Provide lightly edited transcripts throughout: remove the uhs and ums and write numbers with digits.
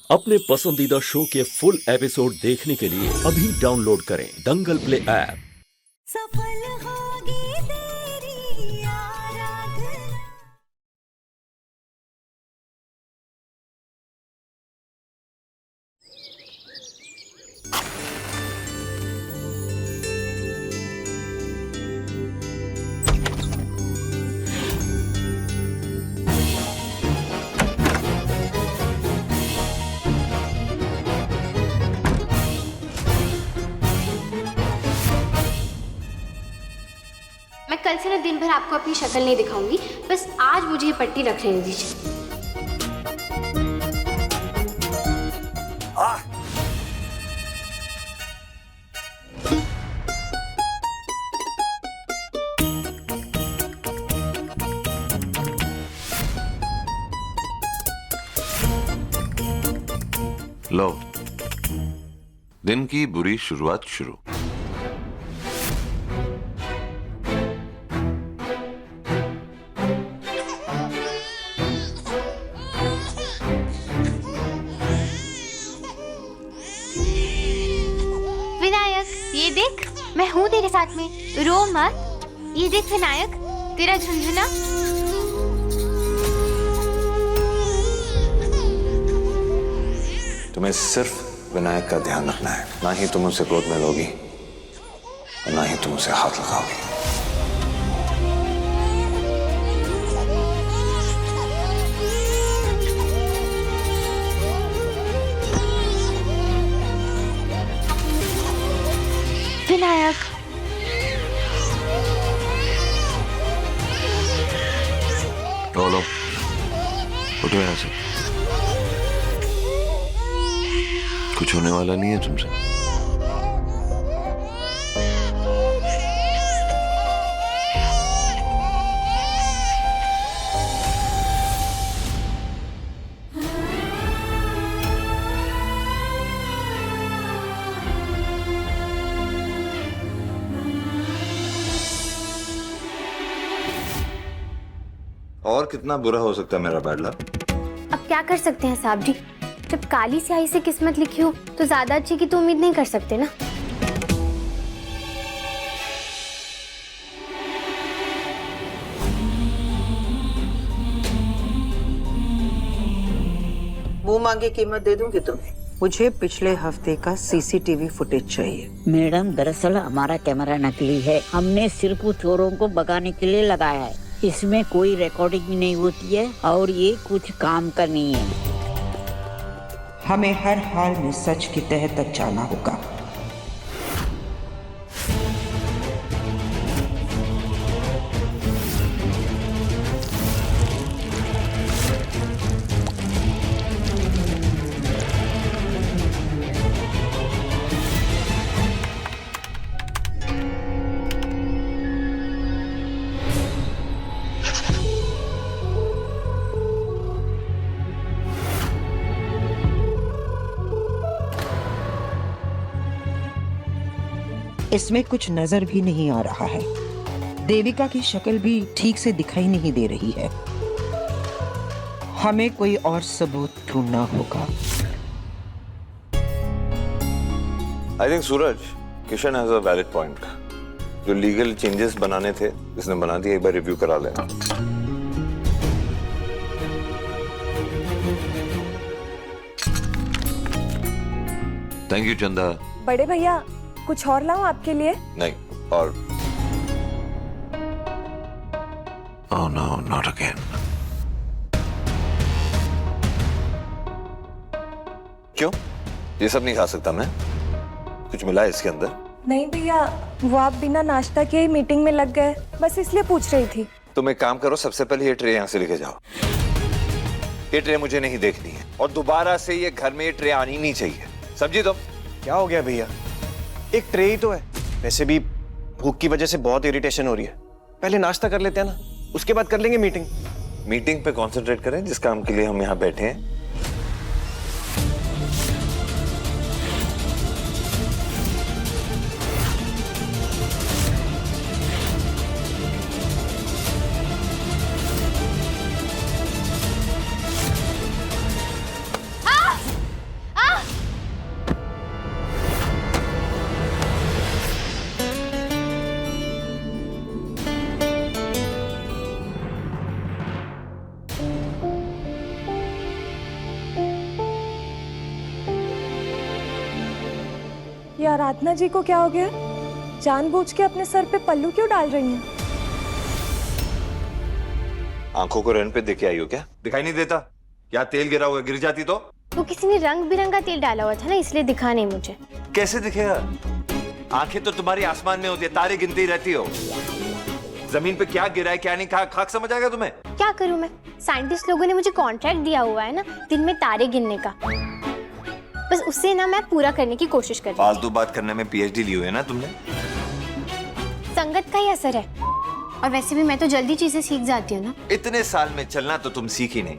अपने पसंदीदा शो के फुल एपिसोड देखने के लिए अभी डाउनलोड करें दंगल प्ले ऐप। सफल होगी तेरी आराधना। मैं कल से ना दिन भर आपको अपनी शक्ल नहीं दिखाऊंगी, बस आज मुझे ये पट्टी रख लेने दीजिए। लो, दिन की बुरी शुरुआत शुरू। विनायक, ये देख, मैं हूँ तेरे साथ में, रो मत। ये देख विनायक, तेरा झुंझुना। तुम्हें सिर्फ विनायक का ध्यान रखना है, ना ही तुम उसे गोद में लोगी और ना ही तुम उसे हाथ लगाओगी। विनायक, लो, उठो यहाँ से। कुछ होने वाला नहीं है तुमसे। और कितना बुरा हो सकता है मेरा बैड लक? अब क्या कर सकते हैं साहब जी, जब काली स्याही से किस्मत लिखी हो तो ज्यादा अच्छी की तो उम्मीद नहीं कर सकते ना। मुंह मांगी कीमत दे दूंगी तुम्हें। मुझे पिछले हफ्ते का सीसीटीवी फुटेज चाहिए। मैडम, दरअसल हमारा कैमरा नकली है, हमने सिर्फ चोरों को भगाने के लिए लगाया है। इसमें कोई रिकॉर्डिंग नहीं होती है और ये कुछ काम का नहीं है। हमें हर हाल में सच की तह तक जाना होगा। इसमें कुछ नजर भी नहीं आ रहा है। देविका की शक्ल भी ठीक से दिखाई नहीं दे रही है। हमें कोई और सबूत ढूंढना होगा। I think Suraj, Kishan has a valid point. जो लीगल चेंजेस बनाने थे इसने बना दिया, एक बार रिव्यू करा लेना। थैंक यू चंदा। बड़े भैया, कुछ और लाऊं आपके लिए? नहीं, और ओह नो, नॉट अगेन। क्यों? ये सब नहीं खा सकता मैं? कुछ मिला है इसके अंदर? नहीं भैया, वो आप बिना नाश्ता किए ही मीटिंग में लग गए, बस इसलिए पूछ रही थी। तुम एक काम करो, सबसे पहले ये ट्रे यहाँ से लेके जाओ। ये ट्रे मुझे नहीं देखनी है और दोबारा से ये घर में ये ट्रे आनी नहीं चाहिए, समझी तुम? क्या हो गया भैया, एक ट्रे ही तो है। वैसे भी भूख की वजह से बहुत इरिटेशन हो रही है। पहले नाश्ता कर लेते हैं ना, उसके बाद कर लेंगे मीटिंग। मीटिंग पे कंसंट्रेट करें जिस काम के लिए हम यहाँ बैठे हैं। ये आराधना जी को क्या हो गया? जानबूझ के अपने सर पे पल्लू क्यों डाल रही हैं? आंखों को रन पे देके आई हो क्या? दिखाई नहीं देता? क्या तेल गिरा हुआ, गिर जाती तो? वो किसी ने रंग बिरंगा तेल डाला हुआ था ना, इसलिए दिखा नहीं मुझे। कैसे दिखेगा? आंखें तो तुम्हारी आसमान में होती है, तारे गिनती रहती हो। जमीन पे क्या गिरा है क्या नहीं, खाक समझ आएगा तुम्हें? क्या करूं मैं? साइंटिस्ट लोगों ने मुझे कॉन्ट्रैक्ट दिया हुआ है ना दिन में तारे गिनने का, बस उससे ना मैं पूरा करने की कोशिश कर रही हूं। फालतू बात करने में पीएचडी ली हुई है ना तुमने? संगत का ही असर है, और वैसे भी मैं तो जल्दी चीजें सीख जाती हूँ ना। इतने साल में चलना तो तुम सीखी नहीं।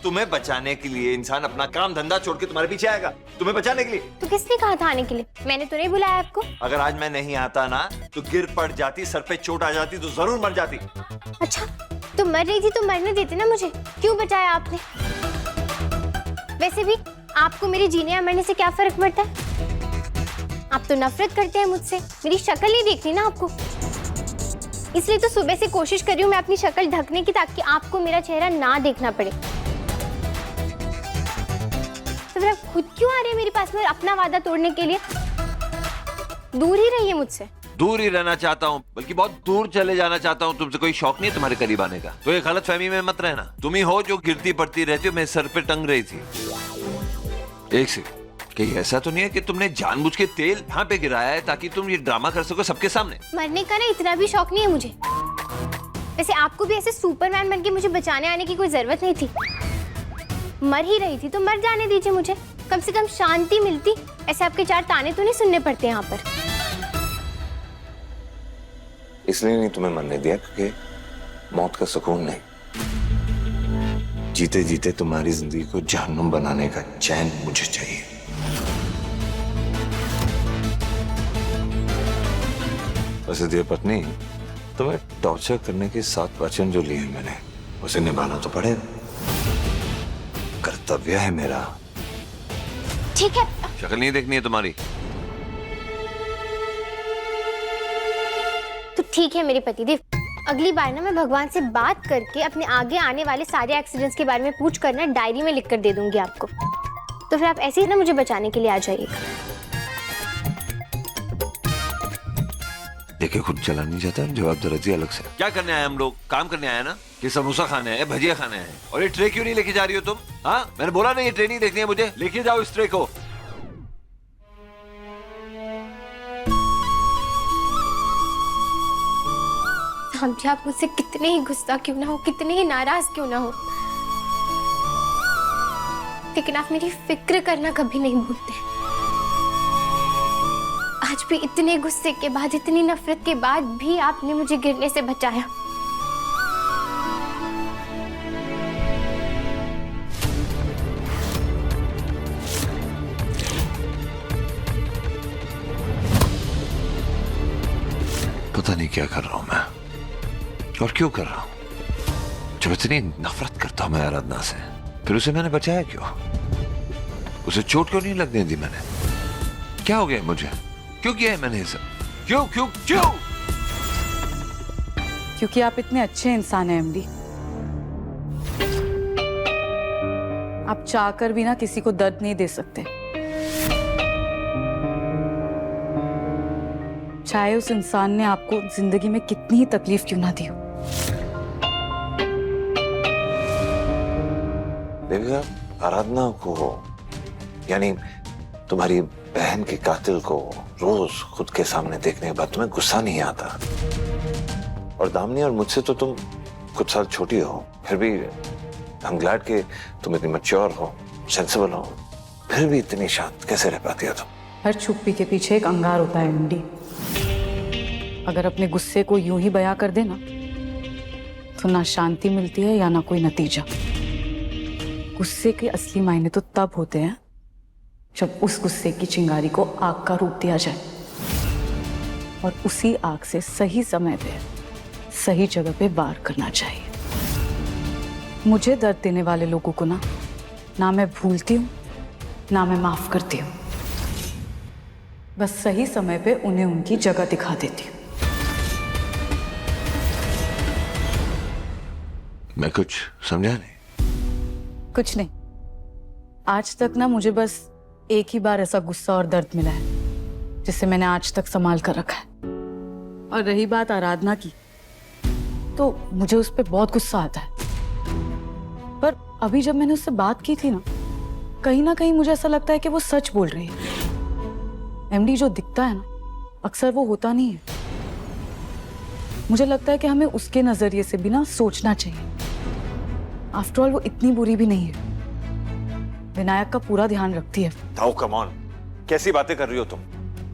तुम्हें बचाने के लिए इंसान अपना काम धंधा छोड़ के तुम्हारे पीछे आएगा, तुम्हें बचाने के लिए। तो किसने कहा था आने के लिए? मैंने तो नहीं बुलाया आपको। अगर आज मैं नहीं आता ना तो गिर पड़ जाती, सर पे चोट आ जाती तो जरूर मर जाती। अच्छा, तो मर रही थी तो मरने देते ना मुझे, क्यों बचाया आपने? वैसे भी आपको मेरे जीने या मरने से क्या फर्क पड़ता है? आप तो नफरत करते हैं मुझसे, मेरी शक्ल नहीं देखनी ना आपको, इसलिए तो सुबह से कोशिश कर रही हूँ मैं अपनी शक्ल ढकने की, ताकि आपको मेरा चेहरा ना देखना पड़े। तो फिर आप खुद क्यों आ रहे हैं मेरे पास में अपना वादा तोड़ने के लिए? दूर ही रहिए मुझसे। दूर ही रहना चाहता हूँ, बल्कि बहुत दूर चले जाना चाहता हूँ। तुमसे कोई शौक नहीं है तुम्हारे करीब आने का? तो ये गलतफहमी में मत रहना। तुम ही हो जो गिरती पड़ती रहती हो, मेरे सर पे टंग रही थी। एक से कहीं ऐसा तो नहीं है कि तुमने जानबूझ के तेल यहाँ पे गिराया है ताकि तुम ये ड्रामा कर सको सबके सामने? मरने का ना इतना भी शौक नहीं है मुझे। वैसे आपको भी ऐसे सुपरमैन बनके मुझे बचाने आने की कोई जरूरत नहीं थी। मर ही रही थी तो मर जाने दीजिए मुझे, कम से कम शांति मिलती। ऐसे आपके चार ताने तो नहीं सुनने पड़ते यहाँ पर। इसलिए नहीं तुम्हें मरने दिया क्योंकि मौत का सुकून नहीं, जीते जीते तुम्हारी जिंदगी को जहन्नुम बनाने का चैन मुझे चाहिए। वैसे देव पत्नी, तुम्हें टॉर्चर करने के 7 वचन जो लिए मैंने, उसे निभाना तो पड़ेगा, कर्तव्य है मेरा। ठीक है। शक्ल नहीं देखनी है तुम्हारी? तो ठीक है मेरे पतिदेव, अगली बार ना मैं भगवान से बात करके अपने आगे आने वाले सारे एक्सीडेंट्स के बारे में पूछ कर ना डायरी में लिख कर दे दूंगी आपको। तो फिर आप ऐसे ही ना मुझे बचाने के लिए आ जाइएगा। देखिए खुद चला नहीं जाता, जवाब दरअसल अलग से। क्या करने आए हम लोग? काम करने आए ना, कि समोसा खाने आए, भजिया खाने आए? और ये ट्रे क्यों नहीं लेके जा रही हो तुम? हाँ, मैंने बोला नहीं ये ट्रे नहीं देखनी है मुझे, लेके जाओ इस ट्रे को। समझे, आप मुझसे कितने ही गुस्सा क्यों ना हो, कितने ही नाराज क्यों ना हो, लेकिन आप मेरी फिक्र करना कभी नहीं भूलते। आज भी इतने गुस्से के बाद, इतनी नफरत के बाद भी आपने मुझे गिरने से बचाया। पता नहीं क्या कर रहा हूं मैं और क्यों कर रहा हूं। जब इतनी नफरत करता हूं मैं आराधना से, फिर उसे मैंने बचाया क्यों? उसे चोट क्यों नहीं लगने दी मैंने? क्या हो गया मुझे? क्यों किया है मैंने ये सब? क्यों क्यों क्यों? क्योंकि आप इतने अच्छे इंसान हैं एमडी। आप चाहकर भी ना किसी को दर्द नहीं दे सकते, चाहे उस इंसान ने आपको जिंदगी में कितनी ही तकलीफ क्यों ना दी हो। देविका, आराधना को, यानी तुम्हारी बहन के कातिल को रोज खुद के सामने देखने के बाद तुम्हें गुस्सा नहीं आता? और दामिनी और मुझसे तो तुम कुछ साल छोटी हो, फिर भी आई एम ग्लैड कि तुम इतनी मैच्योर हो, सेंसिबल हो, फिर भी इतनी शांत कैसे रह पाती हो तुम? हर चुप्पी के पीछे एक अंगार होता है एमडी। अगर अपने गुस्से को यूं ही बयां कर देना तो ना शांति मिलती है या ना कोई नतीजा। गुस्से के असली मायने तो तब होते हैं जब उस गुस्से की चिंगारी को आग का रूप दिया जाए, और उसी आग से सही समय पे सही जगह पे वार करना चाहिए। मुझे दर्द देने वाले लोगों को ना मैं भूलती हूँ ना मैं माफ करती हूँ, बस सही समय पे उन्हें उनकी जगह दिखा देती हूँ। मैं कुछ समझा नहीं। कुछ नहीं, आज तक ना मुझे बस एक ही बार ऐसा गुस्सा और दर्द मिला है, जिसे मैंने आज तक संभाल कर रखा है। और रही बात आराधना की, तो मुझे उस पर बहुत गुस्सा आता है। पर अभी जब मैंने उससे बात की थी ना कहीं मुझे ऐसा लगता है कि वो सच बोल रही है। एमडी जो दिखता है ना, अक्सर वो होता नहीं है। मुझे लगता है कि हमें उसके नजरिए से भी ना सोचना चाहिए। आफ्टर ऑल वो इतनी बुरी भी नहीं है, विनायक का पूरा ध्यान रखती है। ताऊ कम ऑन, कैसी बातें कर रही हो तुम?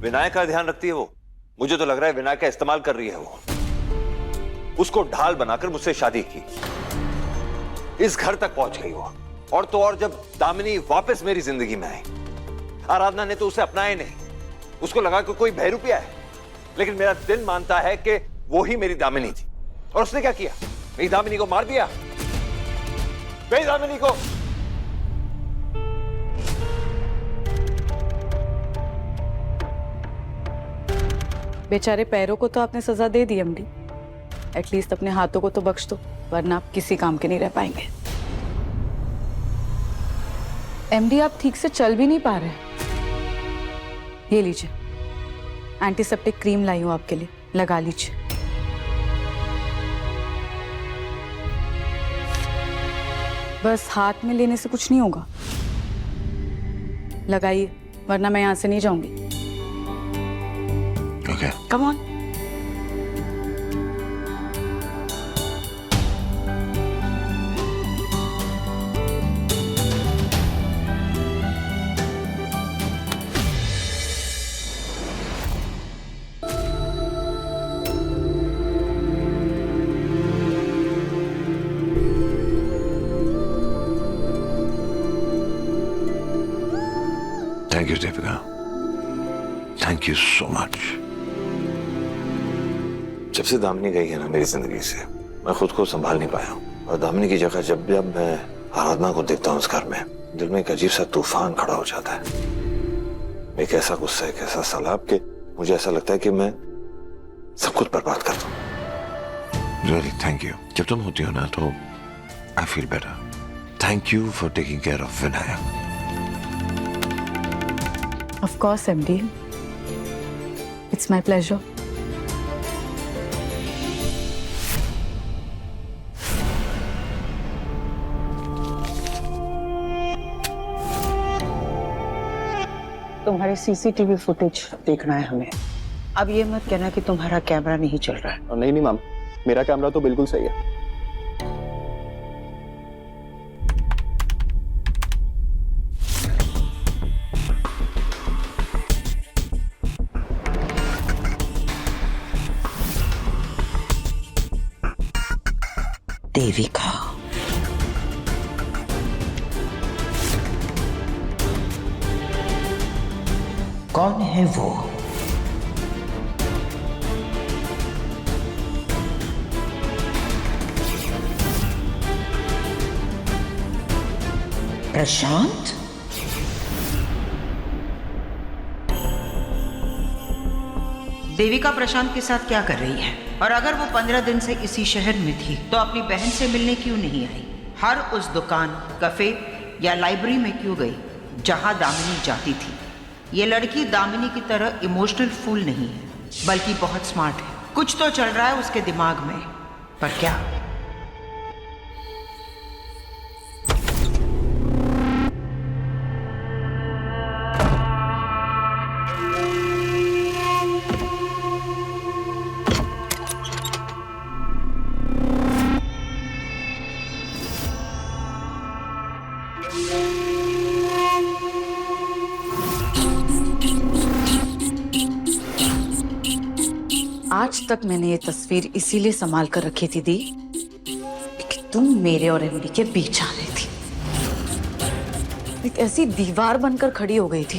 विनायक का ध्यान रखती है वो? मुझे तो लग रहा है विनायक का इस्तेमाल कर रही है वो। उसको ढाल बनाकर मुझसे शादी की, इस घर तक पहुंच गई वो। और तो और जब दामिनी वापस मेरी जिंदगी में आई, आराधना ने तो उसे अपनाया नहीं। उसको लगा कि कोई बहरूपिया है, लेकिन मेरा दिल मानता है कि वो ही मेरी दामिनी थी। और उसने क्या किया? मेरी दामिनी को मार दिया। मेरी दामिनी को बेचारे पैरों को तो आपने सजा दे दी एमडी, एटलीस्ट अपने हाथों को तो बख्श दो, वरना आप किसी काम के नहीं रह पाएंगे। एमडी आप ठीक से चल भी नहीं पा रहे। ये लीजिए, एंटीसेप्टिक क्रीम लाई हूं आपके लिए, लगा लीजिए। बस हाथ में लेने से कुछ नहीं होगा, लगाइए, वरना मैं यहां से नहीं जाऊंगी। Okay, come on. Thank you Deepika, thank you so much. जब से दामिनी गई है ना मेरी जिंदगी से, मैं खुद को संभाल नहीं पाया हूं। और दामिनी की जगह जब जब मैं आराधना को देखता हूं उस घर में, दिल में एक अजीब सा तूफान खड़ा हो जाता है। एक ऐसा गुस्सा, एक ऐसा सैलाब कि मुझे ऐसा लगता है कि मैं सब कुछ बर्बाद कर दूं। Really thank you. जब तुम होती हो ना तो I feel better. Thank you for taking care of Vinayak. Of course, MD. It's my pleasure. तुम्हारे सीसीटीवी फुटेज देखना है हमें। अब ये मत कहना कि तुम्हारा कैमरा नहीं चल रहा है। नहीं मैम, मेरा कैमरा तो बिल्कुल सही है। देविका, कौन है वो? प्रशांत? देविका प्रशांत के साथ क्या कर रही है? और अगर वो 15 दिन से इसी शहर में थी तो अपनी बहन से मिलने क्यों नहीं आई? हर उस दुकान, कैफे या लाइब्रेरी में क्यों गई जहां दामिनी जाती थी? ये लड़की दामिनी की तरह इमोशनल फूल नहीं है, बल्कि बहुत स्मार्ट है। कुछ तो चल रहा है उसके दिमाग में, पर क्या? आज तक मैंने ये तस्वीर इसीलिए संभाल कर रखी थी दी, कि तुम मेरे और एमडी के बीच आ रही थी। एक ऐसी दीवार बनकर खड़ी हो गई थी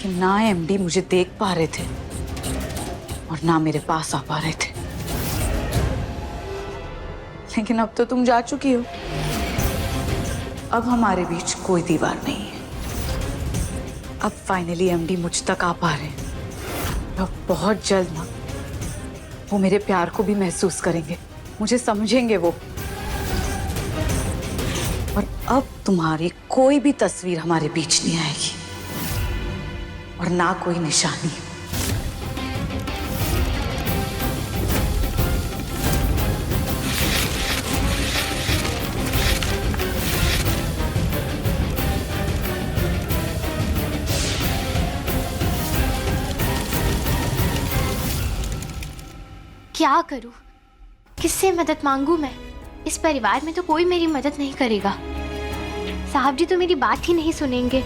कि ना एमडी मुझे देख पा रहे थे और ना मेरे पास आ पा रहे थे। लेकिन अब तो तुम जा चुकी हो, अब हमारे बीच कोई दीवार नहीं है। अब फाइनली एमडी मुझ तक आ पा रहे हैं। अब बहुत जल्द ना वो मेरे प्यार को भी महसूस करेंगे, मुझे समझेंगे वो। और अब तुम्हारी कोई भी तस्वीर हमारे बीच नहीं आएगी और ना कोई निशानी। क्या करूं? किससे मदद मांगू मैं? इस परिवार में तो कोई मेरी मदद नहीं करेगा। साहब जी तो मेरी बात ही नहीं सुनेंगे।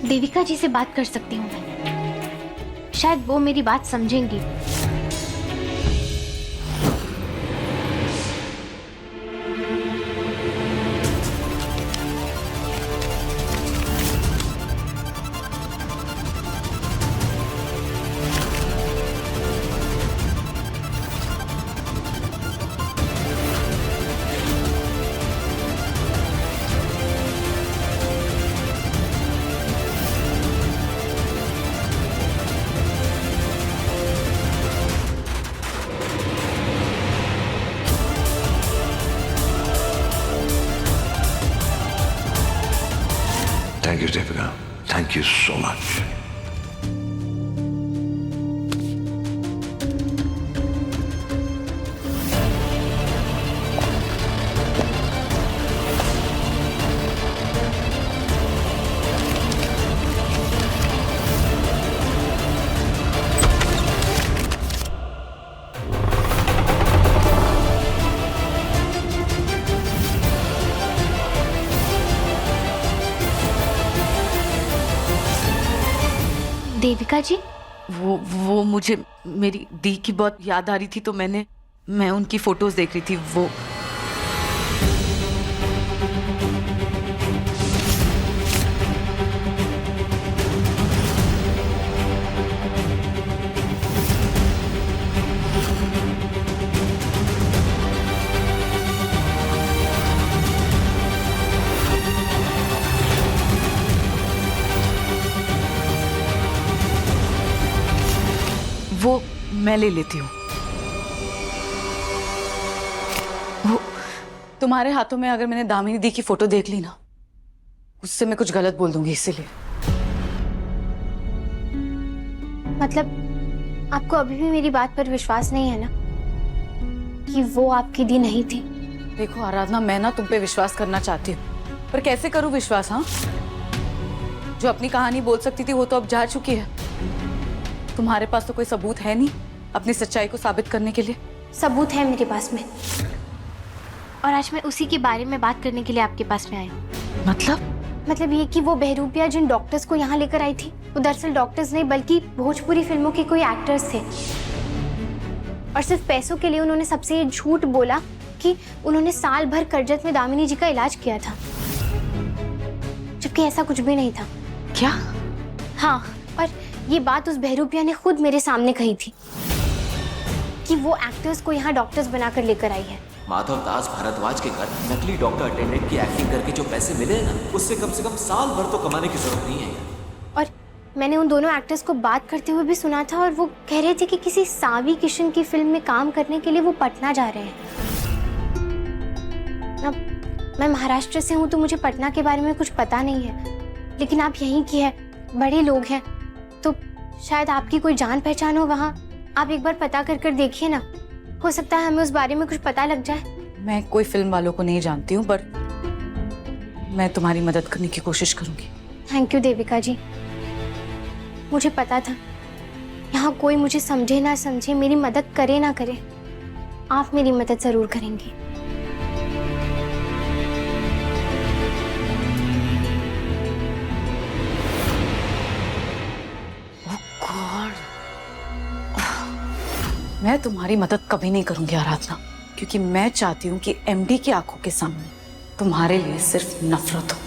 देविका जी से बात कर सकती हूँ मैं, शायद वो मेरी बात समझेंगी। Thank you, Deepika. Thank you so much. Devika जी, वो मुझे मेरी दी की बहुत याद आ रही थी, तो मैं उनकी फोटोज देख रही थी। वो मैं ले लेती हूँ। वो तुम्हारे हाथों में अगर मैंने दामिनी दी की फोटो देख ली ना, उससे मैं कुछ गलत बोल दूंगी, इसीलिए। मतलब आपको अभी भी मेरी बात पर विश्वास नहीं है ना कि वो आपकी दी नहीं थी? देखो आराधना, मैं ना तुम पे विश्वास करना चाहती हूँ, पर कैसे करूँ विश्वास? हाँ, जो अपनी कहानी बोल सकती थी वो तो अब जा चुकी है। तुम्हारे पास तो कोई सबूत है नहीं अपनी सच्चाई को साबित करने के लिए। सबूत है मेरे पास में, और आज मैं उसी के बारे में बात करने के लिए आपके पास में आई हूँ। मतलब ये कि वो बहरूपिया जिन डॉक्टर्स को यहाँ लेकर आई थी, वो दरअसल डॉक्टर्स नहीं बल्कि भोजपुरी फिल्मों के कोई एक्टर्स थे, और सिर्फ पैसों के लिए उन्होंने सबसे ये झूठ बोला कि उन्होंने साल भर करजत में दामिनी जी का इलाज किया था, जबकि ऐसा कुछ भी नहीं था। क्या? हाँ, और ये बात उस बहरूपिया ने खुद मेरे सामने कही थी कि वो एक्टर्स को यहाँ डॉक्टर्स बनाकर लेकर आई है। माधव दास भारद्वाज के घर नकली डॉक्टर अटेंडेंट की एक्टिंग करके जो पैसे मिले ना, उससे कम से कम साल भर तो कमाने की जरूरत नहीं है। और मैंने उन दोनों एक्टर्स को बात करते हुए भी सुना था, और वो कह रहे थे कि किसी सावी किशन की फिल्म में काम करने के लिए वो पटना जा रहे हैं। अब मैं महाराष्ट्र से हूँ तो मुझे पटना के बारे में कुछ पता नहीं है, लेकिन आप यहीं की है, बड़े लोग हैं, तो शायद आपकी कोई जान पहचान हो वहाँ। आप एक बार पता कर देखिए ना, हो सकता है हमें उस बारे में कुछ पता लग जाए। मैं कोई फिल्म वालों को नहीं जानती हूँ, पर मैं तुम्हारी मदद करने की कोशिश करूंगी। थैंक यू देविका जी। मुझे पता था यहाँ कोई मुझे समझे ना समझे, मेरी मदद करे ना करे, आप मेरी मदद जरूर करेंगी। मैं तुम्हारी मदद कभी नहीं करूंगी आराधना, क्योंकि मैं चाहती हूँ कि एमडी की आंखों के सामने तुम्हारे लिए सिर्फ नफरत हो।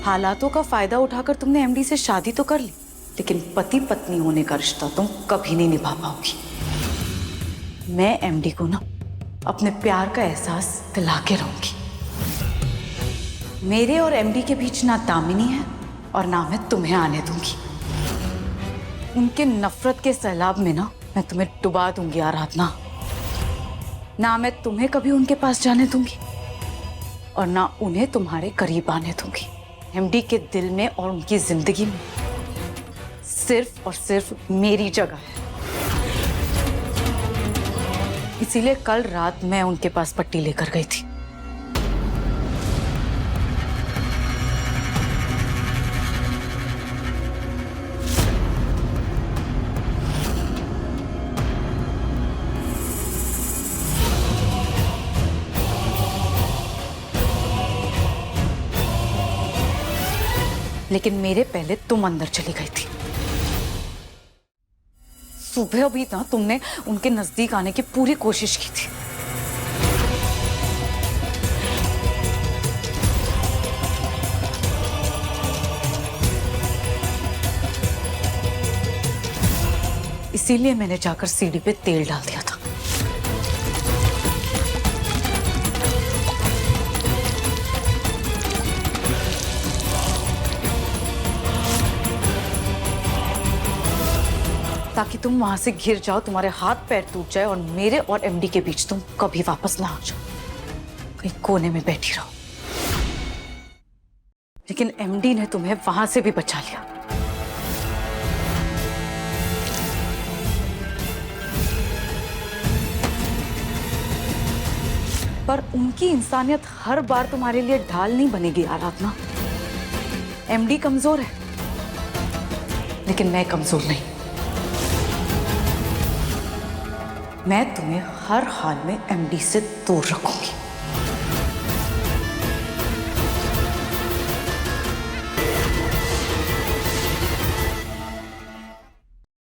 हालातों का फायदा उठाकर तुमने एमडी से शादी तो कर ली, लेकिन पति पत्नी होने का रिश्ता तुम कभी नहीं निभा पाओगी। मैं एमडी को ना अपने प्यार का एहसास दिला के रहूंगी। मेरे और एमडी के बीच ना दामिनी है और ना मैं तुम्हें आने दूंगी। उनके नफरत के सैलाब में ना मैं तुम्हें डुबा दूंगी आराधना। ना मैं तुम्हें कभी उनके पास जाने दूंगी और ना उन्हें तुम्हारे करीब आने दूंगी। एमडी के दिल में और उनकी जिंदगी में सिर्फ और सिर्फ मेरी जगह है। इसीलिए कल रात मैं उनके पास पट्टी लेकर गई थी। लेकिन मेरे पहले तुम अंदर चली गई थी। सुबह भी ना तुमने उनके नजदीक आने की पूरी कोशिश की थी। इसीलिए मैंने जाकर सीढ़ी पे तेल डाल दिया था। ताकि तुम वहां से गिर जाओ, तुम्हारे हाथ पैर टूट जाए और मेरे और एमडी के बीच तुम कभी वापस ना आ जाओ, कहीं कोने में बैठी रहो। लेकिन एमडी ने तुम्हें वहां से भी बचा लिया। पर उनकी इंसानियत हर बार तुम्हारे लिए ढाल नहीं बनेगी आराधना। एमडी कमजोर है, लेकिन मैं कमजोर नहीं। मैं तुम्हें हर हाल में एमडी से दूर रखूंगी।